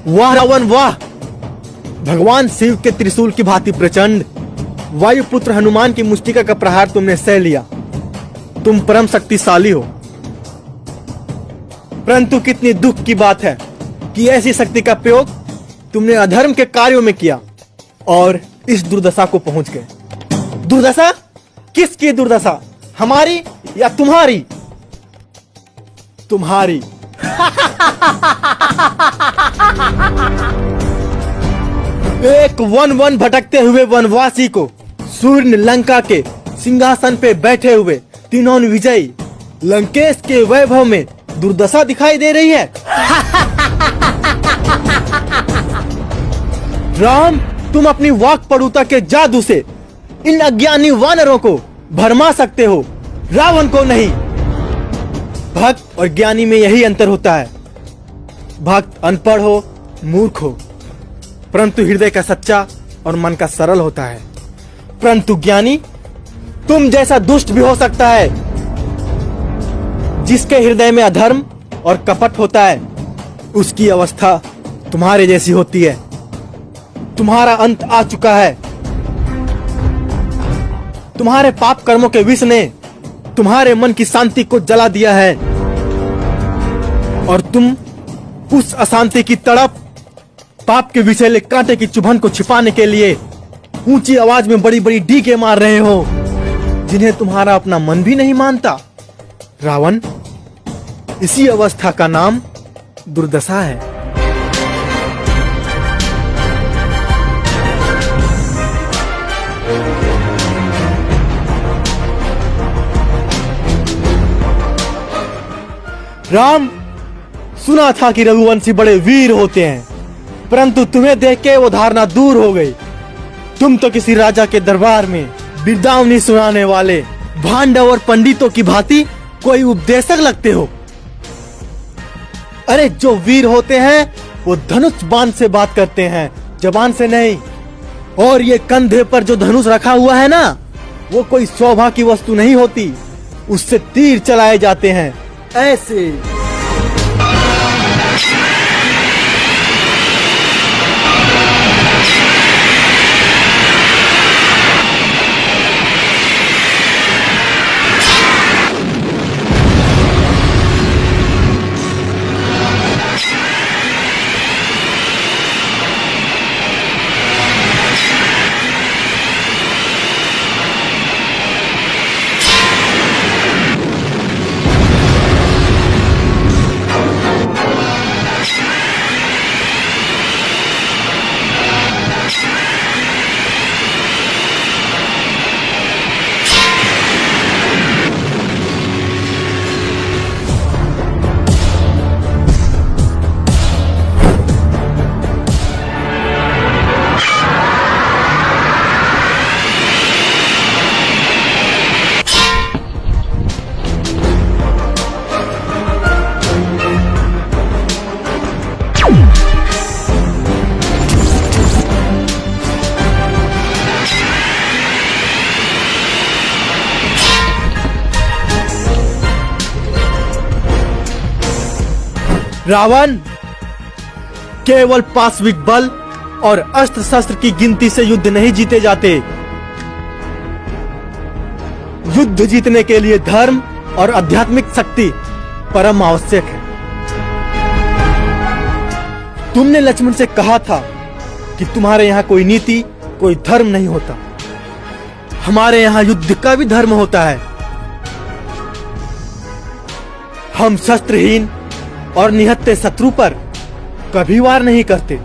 वाह रावण वाह! भगवान शिव के त्रिशूल की भांति प्रचंड वायुपुत्र हनुमान की मुष्टिका का प्रहार तुमने सह लिया। तुम परम शक्तिशाली हो। परंतु कितनी दुख की बात है कि ऐसी शक्ति का प्रयोग तुमने अधर्म के कार्यों में किया और इस दुर्दशा को पहुंच गए। दुर्दशा? किसकी दुर्दशा? हमारी या तुम्हारी? तुम्हारी। एक वन भटकते हुए वनवासी को सूर्य लंका के सिंहासन पे बैठे हुए तीनों विजयी लंकेश के वैभव में दुर्दशा दिखाई दे रही है। राम, तुम अपनी वाक पटुता के जादू से इन अज्ञानी वानरों को भरमा सकते हो, रावण को नहीं। भक्त और ज्ञानी में यही अंतर होता है। भक्त अनपढ़ हो, मूर्ख हो, परंतु हृदय का सच्चा और मन का सरल होता है। परंतु ज्ञानी तुम जैसा दुष्ट भी हो सकता है। जिसके हृदय में अधर्म और कपट होता है, उसकी अवस्था तुम्हारे जैसी होती है। तुम्हारा अंत आ चुका है। तुम्हारे पाप कर्मों के विष ने तुम्हारे मन की शांति को जला दिया है और तुम उस अशांति की तड़प, पाप के विषैले कांटे की चुभन को छिपाने के लिए ऊंची आवाज में बड़ी बड़ी डीके मार रहे हो, जिन्हें तुम्हारा अपना मन भी नहीं मानता। रावण, इसी अवस्था का नाम दुर्दशा है। राम, सुना था कि रघुवंशी बड़े वीर होते हैं, परंतु तुम्हें देख के वो धारणा दूर हो गई। तुम तो किसी राजा के दरबार में बिरदावनी सुनाने वाले भांडव और पंडितों की भांति कोई उपदेशक लगते हो। अरे, जो वीर होते हैं वो धनुष बाण से बात करते हैं, जबान से नहीं। और ये कंधे पर जो धनुष रखा हुआ है ना, वो कोई शोभा की वस्तु नहीं होती, उससे तीर चलाए जाते हैं, ऐसे। रावण, केवल पाशविक बल और अस्त्र शस्त्र की गिनती से युद्ध नहीं जीते जाते। युद्ध जीतने के लिए धर्म और आध्यात्मिक शक्ति परम आवश्यक है। तुमने लक्ष्मण से कहा था कि तुम्हारे यहाँ कोई नीति, कोई धर्म नहीं होता। हमारे यहाँ युद्ध का भी धर्म होता है। हम शस्त्रहीन और निहत्थे शत्रु पर कभी वार नहीं करते।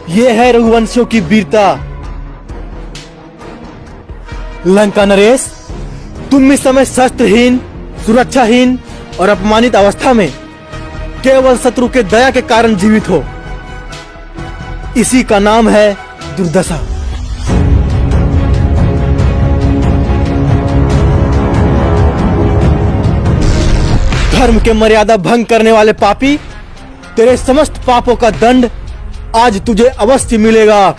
ये है रघुवंशियों की वीरता। लंका नरेश, तुम इस समय शस्त्रहीन, सुरक्षाहीन और अपमानित अवस्था में केवल शत्रु के दया के कारण जीवित हो। इसी का नाम है दुर्दशा। धर्म के मर्यादा भंग करने वाले पापी, तेरे समस्त पापों का दंड आज तुझे अवश्य मिलेगा।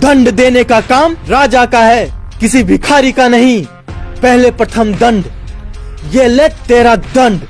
दंड देने का काम राजा का है, किसी भिखारी का नहीं। पहले प्रथम दंड, ये ले तेरा दंड।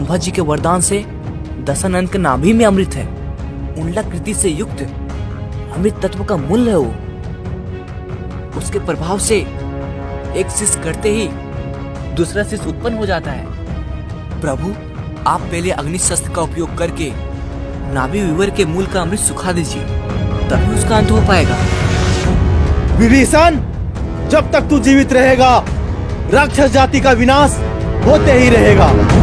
ब्रह्मा जी के वरदान से दशानन के नाभि में अमृत है। उंडलाकृति से युक्त अमृत तत्व का मूल है वो। उसके प्रभाव से एक शिष्य करते ही दूसरा शिष्य उत्पन्न हो जाता है। प्रभु, आप पहले अग्नि शस्त्र का उपयोग करके नाभि विवर के मूल का अमृत सुखा दीजिए, तभी उसका अंत हो पाएगा। विभीषण, जब तक तू जीवित रहेगा राक्षस जाति का विनाश होते ही रहेगा।